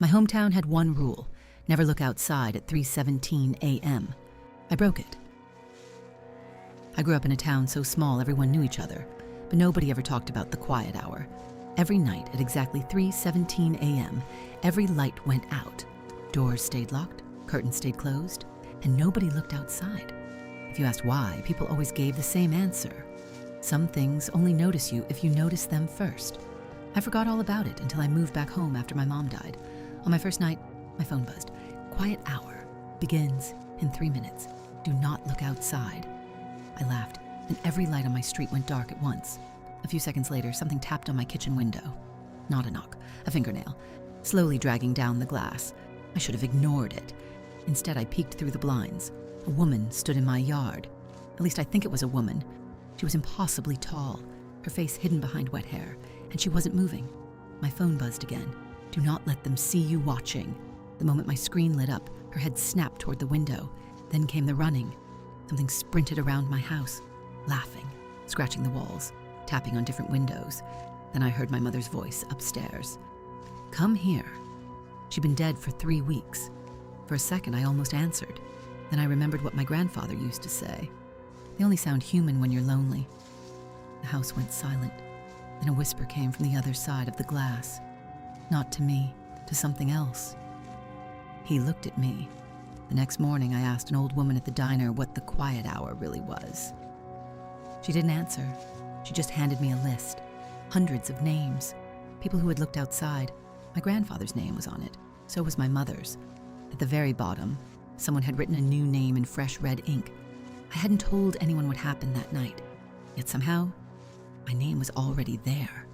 My hometown had one rule: never look outside at 3:17 a.m. I broke it. I grew up in a town so small everyone knew each other, but nobody ever talked about the quiet hour. Every night at exactly 3:17 a.m., every light went out. Doors stayed locked, curtains stayed closed, and nobody looked outside. If you asked why, people always gave the same answer. Some things only notice you if you notice them first. I forgot all about it until I moved back home after my mom died. On my first night, my phone buzzed. Quiet hour begins in 3 minutes. Do not look outside. I laughed, and every light on my street went dark at once. A few seconds later, something tapped on my kitchen window. Not a knock, a fingernail, slowly dragging down the glass. I should have ignored it. Instead, I peeked through the blinds. A woman stood in my yard. At least I think it was a woman. She was impossibly tall, her face hidden behind wet hair, and she wasn't moving. My phone buzzed again. Do not let them see you watching. The moment my screen lit up, her head snapped toward the window. Then came the running. Something sprinted around my house, laughing, scratching the walls, tapping on different windows. Then I heard my mother's voice upstairs. Come here. She'd been dead for 3 weeks. For a second, I almost answered. Then I remembered what my grandfather used to say. They only sound human when you're lonely. The house went silent, and a whisper came from the other side of the glass. Not to me, to something else. He looked at me. The next morning, I asked an old woman at the diner what the quiet hour really was. She didn't answer. She just handed me a list. Hundreds of names. People who had looked outside. My grandfather's name was on it. So was my mother's. At the very bottom, someone had written a new name in fresh red ink. I hadn't told anyone what happened that night. Yet somehow, my name was already there.